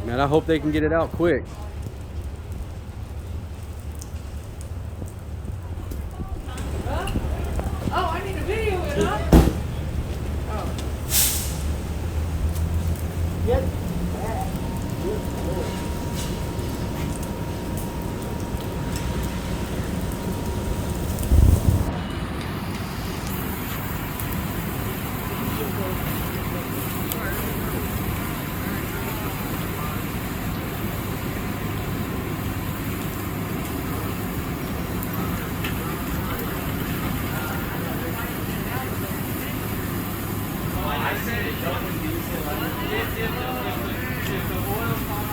Man, I hope they can get it out quick. Oh, I need a video of it, huh? I said it, if the oil